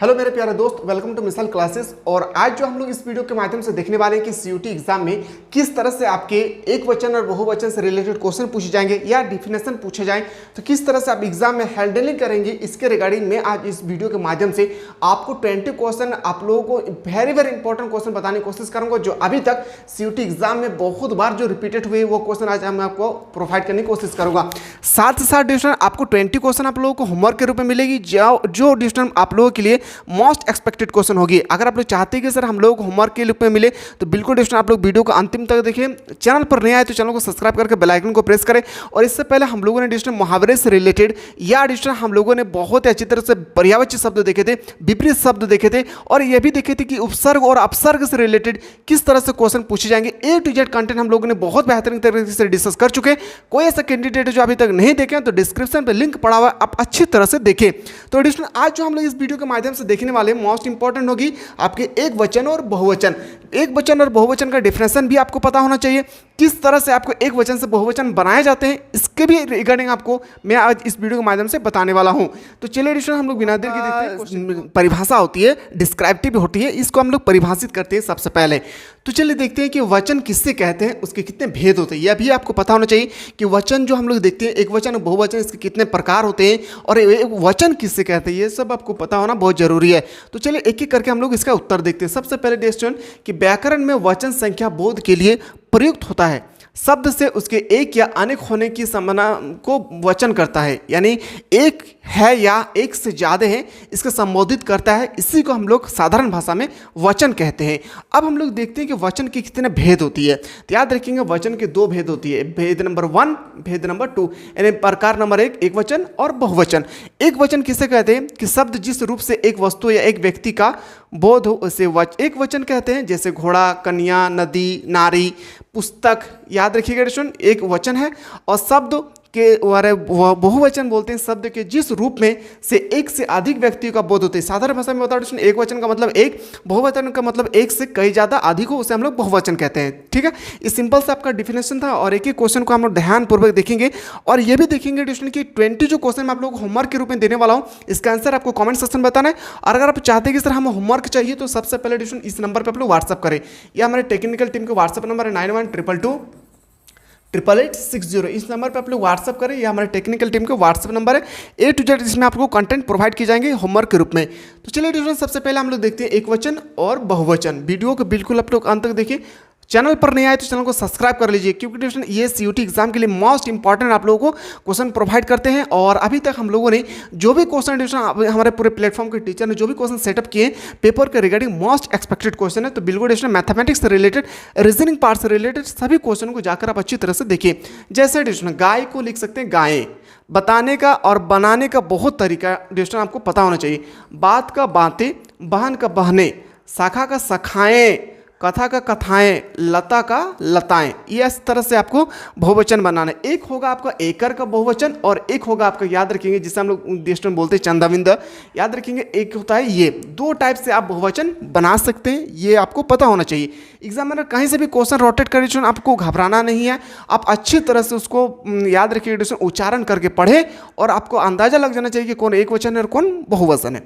Hello मेरे प्यारे दोस्त, वेलकम टू मिसाल क्लासेस। और आज जो हम लोग इस वीडियो के माध्यम से देखने वाले हैं कि सीयूटी एग्जाम में किस तरह से आपके एक वचन और बहुवचन से रिलेटेड क्वेश्चन पूछे जाएंगे या डिफिनेशन पूछे जाएं, तो किस तरह से आप एग्जाम में हैंडलिंग करेंगे, इसके रिगार्डिंग में आज इस वीडियो के माध्यम से आपको 20 क्वेश्चन आप लोगों को वेरी इंपॉर्टेंट क्वेश्चन बताने की कोशिश करूंगा, जो अभी तक सीयूटी एग्जाम में बहुत बार जो रिपीटेड हुए वो क्वेश्चन आज मैं आपको प्रोवाइड करने की कोशिश करूंगा। साथ ही साथ डिस्टन आपको 20 क्वेश्चन आप लोगों को होमवर्क के रूप में मिलेगी, जो डिस्टन आप लोगों के लिए मोस्ट एक्सपेक्टेड क्वेश्चन होगी। अगर आप लोग चाहते हैं कि सर हम लोग को होमवर्क के रूप में मिले तो बिल्कुल डिस्टन आप लोग वीडियो को अंतिम तक देखें। चैनल पर नए आए तो चैनल को सब्सक्राइब करके बेल आइकन को प्रेस करें। और इससे पहले हम लोगों ने डिस्टन मुहावरे से रिलेटेड या डिस्टन हम लोगों ने बहुत ही अच्छी तरह से पर्यायवाची शब्द देखे थे, विपरीत शब्द देखे थे, और यह भी देखे थे कि उपसर्ग और अपसर्ग से रिलेटेड किस तरह से क्वेश्चन पूछे जाएंगे। ए टू जेड कंटेंट हम लोगों ने बहुत बेहतरीन तरीके से डिस्कस कर चुके। कोई ऐसा कैंडिडेट जो अभी तक नहीं देखे तो डिस्क्रिप्शन पर लिंक पड़ा हुआ है, आप अच्छी तरह से देखें। तो डिस्टन आज जो हम लोग इस वीडियो के माध्यम से देखने वाले मोस्ट इंपॉर्टेंट होगी आपके एक वचन और बहुवचन। एक वचन और बहुवचन का डिफरेंशन भी आपको पता होना चाहिए, किस तरह से आपको एक वचन से बहुवचन बनाए जाते हैं, इसके भी रिगार्डिंग आपको मैं आज इस वीडियो के माध्यम से बताने वाला हूं। तो चलिए डिस्कशन हम लोग बिना देर के देखते हैं। परिभाषा होती है, डिस्क्राइप्टिव होती है, इसको हम लोग परिभाषित करते हैं सबसे पहले। तो चलिए देखते हैं कि वचन किससे कहते हैं, उसके कितने भेद होते हैं। यह भी आपको पता होना चाहिए कि वचन जो हम लोग देखते हैं, एक वचन और बहुवचन, इसके कितने प्रकार होते हैं और वचन किससे कहते हैं, ये सब आपको पता होना बहुत जरूरी है। तो चलिए एक एक करके हम लोग इसका उत्तर देखते हैं। सबसे पहले क्वेश्चन कि व्याकरण में वचन संख्या बोध के लिए प्रयुक्त होता है, शब्द से उसके एक या अनेक होने की संभावना को वचन करता है, यानी एक है या एक से ज़्यादा है इसको संबोधित करता है, इसी को हम लोग साधारण भाषा में वचन कहते हैं। अब हम लोग देखते हैं कि वचन के कितने भेद होती है। तो याद रखेंगे वचन के दो भेद होती है, भेद नंबर 1, भेद नंबर 2, यानी प्रकार नंबर 1 एक वचन और बहुवचन। एक वचन किसे कहते हैं कि शब्द जिस रूप से एक वस्तु या एक व्यक्ति का बोध हो उसे एक वचन कहते हैं, जैसे घोड़ा, कन्या, नदी, नारी, पुस्तक। याद रखिएगा डिस्टन एक वचन है। और शब्द के बहुवचन बोलते हैं शब्द के जिस रूप में से एक से अधिक व्यक्तियों का बोध होते हैं। साधारण भाषा में बताओ डिस्टन एक वचन का मतलब एक, बहुवचन का मतलब एक से कई ज़्यादा अधिक हो, उसे हम लोग बहुवचन कहते हैं। ठीक है, इस सिंपल से आपका डिफिनेशन था। और एक एक क्वेश्चन को हम लोग ध्यानपूर्वक देखेंगे और ये भी देखेंगे डिस्टन कि 20 जो क्वेश्चन मैं आप लोग होमवर्क के रूप में देने वाला हूँ, इसका आंसर आपको कॉमेंट सेक्शन बताना है। और अगर आप चाहते हैं कि सर हमें होमवर्क चाहिए तो सबसे पहले डिस्टन इस नंबर पर आप लोग व्हाट्सअप करें। यह हमारे टेक्निकल टीम का व्हाट्सअप नंबर है 9122288860। इस नंबर पर आप लोग व्हाट्सअप करें, यह हमारे टेक्निकल टीम का व्हाट्सअप नंबर है। ए टू जेड इसमें आपको कंटेंट प्रोवाइड किए जाएंगे होमवर्क के रूप में। तो चलिए डिस्कशन सबसे पहले हम लोग देखते हैं एक वचन और बहुवचन। वीडियो को बिल्कुल आप लोग अंत तक देखिए। चैनल पर नहीं आए तो चैनल को सब्सक्राइब कर लीजिए, क्योंकि डिस्कशन ये सीयूटी एग्जाम के लिए मोस्ट इंपॉर्टेंट आप लोगों को क्वेश्चन प्रोवाइड करते हैं। और अभी तक हम लोगों ने जो भी क्वेश्चन डिस्कशन हमारे पूरे प्लेटफॉर्म के टीचर ने जो भी क्वेश्चन सेटअप किए पेपर के रिगार्डिंग मोस्ट एक्सपेक्टेड क्वेश्चन है, तो बिल्कुल डिस्कशन मैथमेटिक्स से रिलेटेड, रीजनिंग पार्ट से रिलेटेड सभी क्वेश्चन को जाकर आप अच्छी तरह से देखिए। जैसे डिस्कशन गाय को लिख सकते हैं गायें, बताने का और बनाने का बहुत तरीका डिस्कशन आपको पता होना चाहिए। बात का बातें, बहन का बहने, शाखा का शाखाएं, कथा का कथाएं, लता का लताएं। ये इस तरह से आपको बहुवचन बनाना है। एक होगा आपका एकर का बहुवचन और एक होगा आपका, याद रखेंगे जिसे हम लोग डिस्टन बोलते हैं चंदाविंद, याद रखेंगे एक होता है ये। दो टाइप से आप बहुवचन बना सकते हैं, ये आपको पता होना चाहिए। एग्जामिनर कहीं से भी क्वेश्चन रोटेट करे डिस्टन, आपको घबराना नहीं है, आप अच्छी तरह से उसको याद रखिए डिस्टन, उच्चारण करके पढ़े और आपको अंदाजा लग जाना चाहिए कि कौन एक वचन है और कौन बहुवचन है।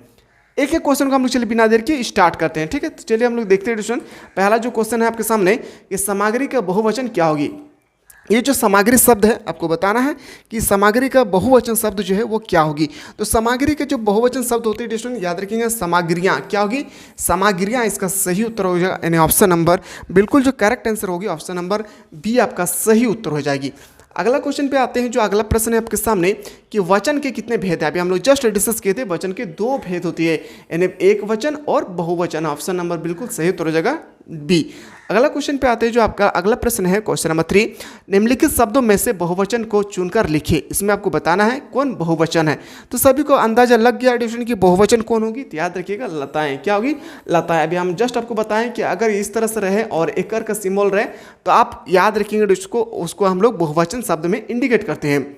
एक एक क्वेश्चन को हम लोग चलिए बिना देर के स्टार्ट करते हैं। ठीक है, तो चलिए हम लोग देखते हैं डिस्कशन। पहला जो क्वेश्चन है आपके सामने कि सामग्री का बहुवचन क्या होगी। ये जो सामग्री शब्द है आपको बताना है कि सामग्री का बहुवचन शब्द जो है वो क्या होगी। तो सामग्री के जो बहुवचन शब्द होते हैं डिस्कशन, याद रखेंगे सामग्रियाँ क्या होगी, सामग्रियाँ। इसका सही उत्तर हो जाएगा, यानी ऑप्शन नंबर बिल्कुल जो करेक्ट आंसर होगी ऑप्शन नंबर बी आपका सही उत्तर हो जाएगी। अगला क्वेश्चन पे आते हैं। जो अगला प्रश्न है आपके सामने कि वचन के कितने भेद हैं। अभी हम लोग जस्ट डिस्कस किए थे, वचन के दो भेद होती है, यानी एक वचन और बहुवचन। ऑप्शन नंबर बिल्कुल सही उत्तर हो जाएगा बी। अगला क्वेश्चन पे आते हैं। जो आपका अगला प्रश्न है क्वेश्चन नंबर 3, निम्नलिखित शब्दों में से बहुवचन को चुनकर लिखिए। इसमें आपको बताना है कौन बहुवचन है। तो सभी को अंदाजा लग गया डिस्कशन की बहुवचन कौन होगी, तो याद रखिएगा लताएं। क्या होगी, लताएं। अभी हम जस्ट आपको बताएं कि अगर इस तरह से रहे और एकर का सिंबल रहे तो आप याद रखेंगे उसको हम लोग बहुवचन शब्द में इंडिकेट करते हैं।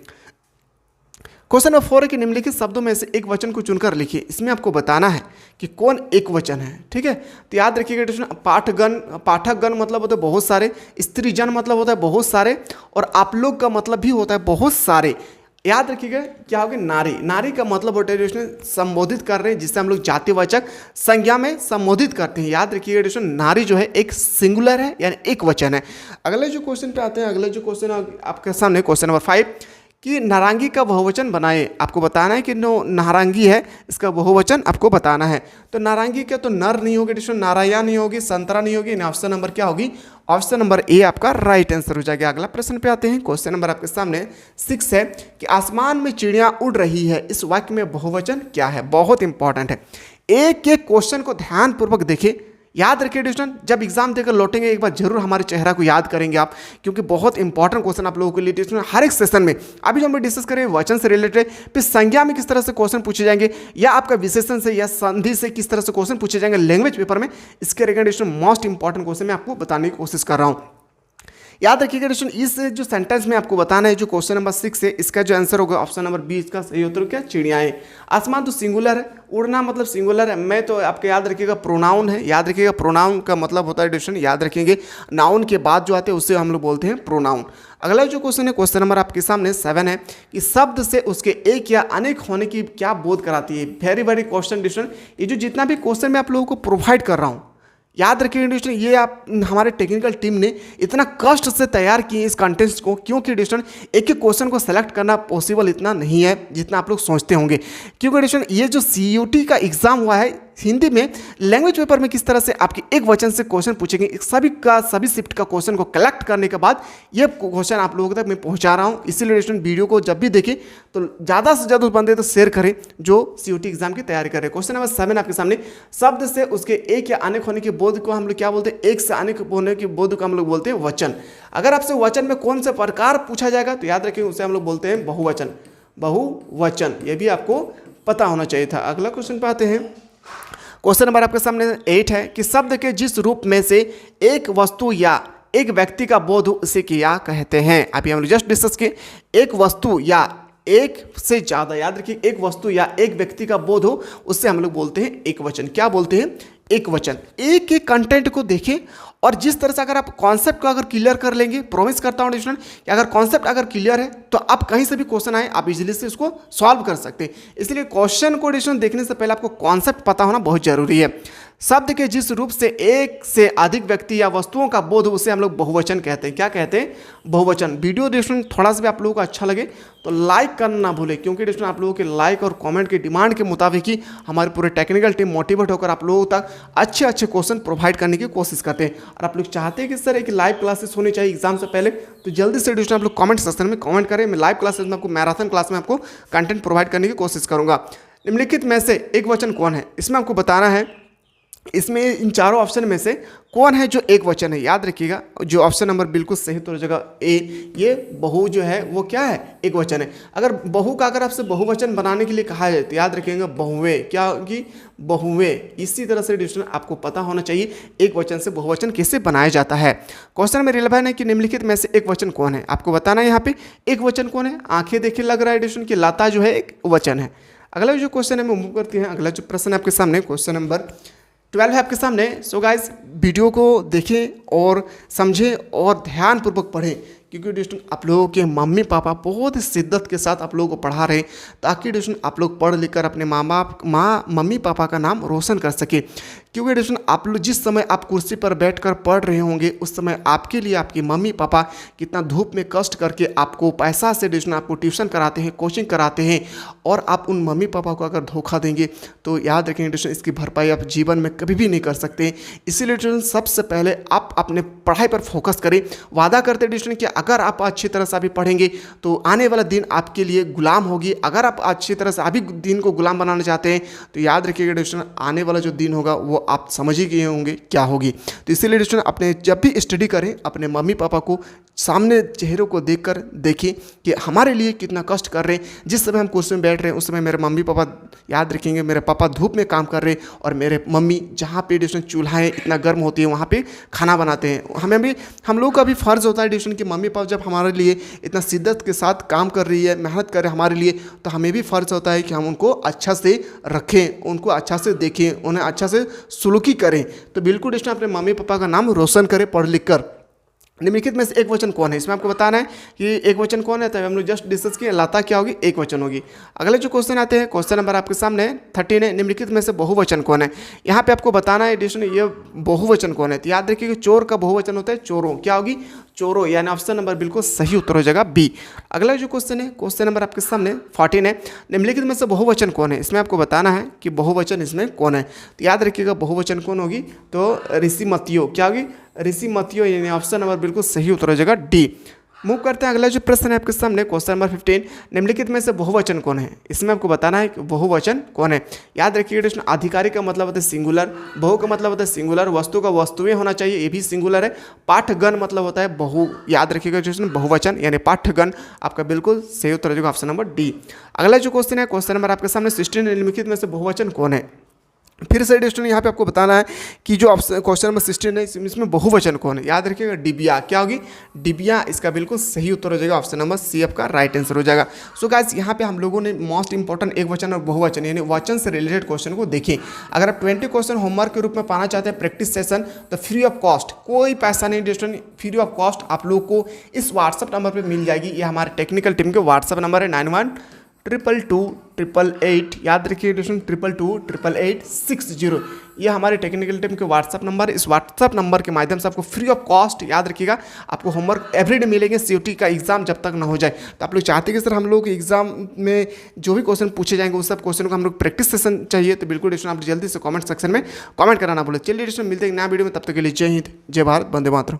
क्वेश्चन नंबर 4 है कि निम्नलिखित शब्दों में से एक वचन को चुनकर लिखिए। इसमें आपको बताना है कि कौन एक वचन है। ठीक है, तो याद रखिएगा पाठगण, पाठकगण मतलब होता है बहुत सारे, स्त्रीजन मतलब होता है बहुत सारे, और आप लोग का मतलब भी होता है बहुत सारे। याद रखिएगा क्या होगी, नारी। नारी का मतलब होता है डिस्टूडेंट संबोधित कर रहे हैं, जिससे हम लोग जातिवाचक संज्ञा में संबोधित करते हैं। याद रखिएगा डिस्टूडेंट नारी जो है एक सिंगुलर है यानी एक वचन है। अगले जो क्वेश्चन पे आते हैं, अगले जो क्वेश्चन आपके सामने क्वेश्चन नंबर 5 कि नारंगी का बहुवचन बनाए। आपको बताना है कि नारंगी है, इसका बहुवचन आपको बताना है। तो नारंगी क्या, तो नर नहीं होगी डिस्टूडेंट, नारायण नहीं होगी, संतरा नहीं होगी। ऑप्शन नंबर क्या होगी, ऑप्शन नंबर ए आपका राइट आंसर हो जाएगा। अगला प्रश्न पे आते हैं, क्वेश्चन नंबर आपके सामने 6 है कि आसमान में चिड़िया उड़ रही है, इस वाक्य में बहुवचन क्या है। बहुत इंपॉर्टेंट है, एक एक क्वेश्चन को ध्यानपूर्वक देखिए, याद रखिए स्टूडेंट। जब एग्जाम देकर लौटेंगे एक बार जरूर हमारे चेहरा को याद करेंगे आप, क्योंकि बहुत इंपॉर्टेंट क्वेश्चन आप लोगों के लिए स्टूडेंट हर एक सेशन में। अभी जो हम डिस्कस करें वचन से रिलेटेड, फिर संज्ञा में किस तरह से क्वेश्चन पूछे जाएंगे, या आपका विशेषण से या संधि से किस तरह से क्वेश्चन पूछे जाएंगे लैंग्वेज पेपर में, इसके रिगार्डिंग मोस्ट इंपॉर्टेंट क्वेश्चन मैं आपको बताने की कोशिश कर रहा हूँ। याद रखिएगा दोस्तों, इस जो सेंटेंस में आपको बताना है जो क्वेश्चन नंबर 6 है, इसका जो आंसर होगा ऑप्शन नंबर बी, इसका सही उत्तर क्या, चिड़ियाएं। आसमान तो सिंगुलर है, उड़ना मतलब सिंगुलर है। मैं तो आपके याद रखिएगा प्रोनाउन है, याद रखिएगा प्रोनाउन का मतलब होता है दोस्तों, याद रखेंगे नाउन के बाद जो आते हैं उससे हम लोग बोलते हैं प्रोनाउन। अगला जो क्वेश्चन है, क्वेश्चन नंबर आपके सामने 7 है कि शब्द से उसके एक या अनेक होने की क्या बोध कराती है। वेरी वेरी क्वेश्चन दोस्तों, ये जो जितना भी क्वेश्चन मैं आप लोगों को प्रोवाइड कर रहा हूँ, याद रखिए डिस्टन, ये आप हमारे टेक्निकल टीम ने इतना कष्ट से तैयार किए इस कंटेंट को, क्योंकि डिस्टन एक एक क्वेश्चन को सेलेक्ट करना पॉसिबल इतना नहीं है जितना आप लोग सोचते होंगे। क्योंकि डिस्टन ये जो CUT का एग्जाम हुआ है हिंदी में, लैंग्वेज पेपर में किस तरह से आपके एक वचन से क्वेश्चन पूछेंगे, सभी शिफ्ट का क्वेश्चन को कलेक्ट करने के बाद ये क्वेश्चन आप लोगों तक मैं पहुंचा रहा हूं। इसीलिए स्टूडेंट वीडियो को जब भी देखें तो ज़्यादा से ज़्यादा उस बंदे तो शेयर करें जो CUT एग्जाम की तैयारी कर रहे हैं। क्वेश्चन नंबर 7 आपके सामने, शब्द से उसके एक या अनेक होने के बोध को हम लोग क्या बोलते हैं, एक से अनेक होने के बोध को हम लोग बोलते हैं वचन। अगर आपसे वचन में कौन से प्रकार पूछा जाएगा तो याद रखें उसे हम लोग बोलते हैं बहुवचन। बहुवचन ये भी आपको पता होना चाहिए था। अगला क्वेश्चन पे आते हैं, क्वेश्चन नंबर आपके सामने 8 है कि शब्द के जिस रूप में से एक वस्तु या एक व्यक्ति का बोध हो उसे क्या कहते हैं। अभी हम लोग जस्ट डिस्कस किए, एक वस्तु या एक से ज्यादा, याद रखिए एक वस्तु या एक व्यक्ति का बोध हो उससे हम लोग बोलते हैं एक वचन। क्या बोलते हैं, एक वचन। एक एक कंटेंट को देखें और जिस तरह से अगर आप कॉन्सेप्ट को अगर क्लियर कर लेंगे, प्रॉमिस करता हूं स्टूडेंट कि अगर कॉन्सेप्ट अगर क्लियर है तो आप कहीं से भी क्वेश्चन आए आप इजीली से उसको सॉल्व कर सकते हैं। इसलिए क्वेश्चन को स्टूडेंट देखने से पहले आपको कॉन्सेप्ट पता होना बहुत जरूरी है। शब्द के जिस रूप से एक से अधिक व्यक्ति या वस्तुओं का बोध उसे हम लोग बहुवचन कहते हैं। क्या कहते हैं, बहुवचन। वीडियो दोस्तों थोड़ा सा भी आप लोगों को अच्छा लगे तो लाइक करना ना भूलें, क्योंकि दोस्तों आप लोगों के लाइक और कमेंट की डिमांड के मुताबिक ही हमारी पूरे टेक्निकल टीम मोटिवेट होकर आप लोगों तक अच्छे अच्छे क्वेश्चन प्रोवाइड करने की कोशिश करते हैं। और आप लोग चाहते हैं कि सर एक लाइव क्लासेस होनी चाहिए एग्जाम से पहले, तो जल्दी से दोस्तों आप लोग कमेंट सेक्शन में कमेंट करें। मैं लाइव क्लासेस में आपको मैराथन क्लास में आपको कंटेंट प्रोवाइड करने की कोशिश करूँगा। निम्नलिखित में से एक वचन कौन है, इसमें आपको बताना है इसमें इन चारों ऑप्शन में से कौन है जो एक वचन है। याद रखिएगा जो ऑप्शन नंबर बिल्कुल सही तो जगह ए, ये बहु जो है वो क्या है, एक वचन है। अगर बहु का अगर आपसे बहुवचन बनाने के लिए कहा जाए तो याद रखिएगा बहुवे, क्या होगी, बहुवे। इसी तरह से डिस्टन आपको पता होना चाहिए एक वचन से बहुवचन कैसे बनाया जाता है। क्वेश्चन में रिलेवेंट है कि निम्नलिखित में से एक वचन कौन है, आपको बताना है यहाँ पे एक वचन कौन है। आंखें देखिए लग रहा है डिस्टन की लता जो है एक वचन है। अगला जो क्वेश्चन है मैं मूव करते हैं। अगला जो प्रश्न है आपके सामने क्वेश्चन नंबर 12 है आपके सामने। सो गाइस वीडियो को देखें और समझें और ध्यानपूर्वक पढ़ें, क्योंकि दोस्तों आप लोगों के मम्मी पापा बहुत ही शिद्दत के साथ आप लोगों को पढ़ा रहे हैं ताकि दोस्तों आप लोग पढ़ लिख कर अपने मम्मी पापा का नाम रोशन कर सके। क्योंकि दोस्तों आप लोग जिस समय आप कुर्सी पर बैठकर पढ़ रहे होंगे उस समय आपके लिए आपके मम्मी पापा कितना धूप में कष्ट करके आपको पैसा से दोस्तों आपको ट्यूशन कराते हैं, कोचिंग कराते हैं, और आप उन मम्मी पापा को अगर धोखा देंगे तो याद रखेंगे दोस्तों इसकी भरपाई आप जीवन में कभी भी नहीं कर सकते। इसीलिए दोस्तों सबसे पहले आप अपने पढ़ाई पर फोकस करें। वादा करते दोस्तों कि अगर आप अच्छी तरह से अभी पढ़ेंगे तो आने वाला दिन आपके लिए गुलाम होगी। अगर आप अच्छी तरह से अभी दिन को गुलाम बनाना चाहते हैं तो याद रखिएगा दोस्तों आने वाला जो दिन होगा वो आप समझ ही गए होंगे क्या होगी। तो इसीलिए दोस्तों अपने जब भी स्टडी करें अपने मम्मी पापा को सामने चेहरों को देखकर देखें कि हमारे लिए कितना कष्ट कर रहे हैं। जिस समय हम कुर्सी में बैठ रहे हैं उस समय मेरे मम्मी पापा, याद रखेंगे मेरे पापा धूप में काम कर रहे हैं और मेरे मम्मी जहाँ पे डिस्टन चूल्हाएँ इतना गर्म होती है वहाँ पे खाना बनाते हैं। हमें भी, हम लोग का भी फ़र्ज़ होता है डिस्टन कि मम्मी पापा जब हमारे लिए इतना शिद्दत के साथ काम कर रही है, मेहनत कर रहे हमारे लिए, तो हमें भी फ़र्ज़ होता है कि हम उनको अच्छा से रखें, उनको अच्छा से देखें, उन्हें अच्छा से सलूकी करें। तो बिल्कुल डिस्टन अपने मम्मी पापा का नाम रोशन करें पढ़ लिख कर। निम्नलिखित में से एक वचन कौन है, इसमें आपको बताना है कि एक वचन कौन है। तो हम लोग जस्ट डिस्कस किए, लता क्या होगी, एक वचन होगी। अगले जो क्वेश्चन आते हैं, क्वेश्चन नंबर आपके सामने 13 है, निम्नलिखित में से बहुवचन कौन है। यहाँ पे आपको बताना है एडिशन ये बहुवचन कौन है। तो याद रखिए कि चोर का बहुवचन होता है चोरों, क्या होगी, चोरों, यानी ऑप्शन नंबर बिल्कुल सही उत्तर हो जाएगा बी। अगला जो क्वेश्चन है, क्वेश्चन नंबर आपके सामने 14 है, निम्नलिखित में से बहुवचन कौन है। इसमें आपको बताना है कि बहुवचन इसमें कौन है। तो याद रखिएगा बहुवचन कौन होगी, तो ऋषिमतियों, क्या होगी, ऋषिमतियों, यानी ऑप्शन नंबर बिल्कुल सही उत्तर हो जाएगा डी। मूव करते हैं, अगला जो प्रश्न है आपके सामने क्वेश्चन नंबर 15, निम्नलिखित में से बहुवचन कौन है। इसमें आपको बताना है कि बहुवचन कौन है। याद रखिएगा इसमें अधिकारी का मतलब होता है सिंगुलर, बहु का मतलब होता है सिंगुलर, वस्तु का वस्तुएं होना चाहिए, ये भी सिंगुलर है। पाठगण मतलब होता है बहु, याद रखिएगा जो बहुवचन यानी पाठगण, आपका बिल्कुल सही उत्तर हो जाएगा ऑप्शन नंबर डी। अगला जो क्वेश्चन है, क्वेश्चन नंबर आपके सामने 16, निम्नलिखित में से बहुवचन कौन है। फिर से स्टूडेंट यहाँ पे आपको बताना है कि जो ऑप्शन क्वेश्चन नंबर 16 है इसमें बहुवचन कौन है। याद रखिएगा डिबिया, क्या होगी, डिबिया, इसका बिल्कुल सही उत्तर हो जाएगा ऑप्शन नंबर सी आपका राइट आंसर हो जाएगा। सो गाइस यहाँ पे हम लोगों ने मोस्ट इंपॉर्टेंट एक वचन और बहुवचन यानी वचन से रिलेटेड क्वेश्चन को देखें। अगर आप 20 क्वेश्चन होमवर्क के रूप में पाना चाहते हैं प्रैक्टिस सेशन, तो फ्री ऑफ कॉस्ट, कोई पैसा नहीं स्टूडेंट, फ्री ऑफ कॉस्ट आप लोग को इस व्हाट्सअप नंबर पर मिल जाएगी। ये हमारे टेक्निकल टीम के व्हाट्सअप नंबर है 91222888, याद रखिए 2222888860। ये हमारे टेक्निकल टीम के व्हाट्सअप नंबर, इस व्हाट्सअप नंबर के माध्यम से आपको फ्री ऑफ कॉस्ट, याद रखिएगा, आपको होमवर्क एवरीडे मिलेंगे सीयूटी का एग्जाम जब तक ना हो जाए। तो आप लोग चाहते हैं कि सर हम लोग एग्जाम में जो भी क्वेश्चन पूछे जाएंगे उस सब क्वेश्चन को हम लोग प्रैक्टिस सेशन चाहिए, तो बिल्कुल डिस्ट्रेशन आप जल्दी से कमेंट सेक्शन में कमेंट कराना बोले। चलिए डिस्ट्रेशन मिलते हैं नया वीडियो में, तब तक के लिए जय हिंद, जय भारत, वंदे मातरम।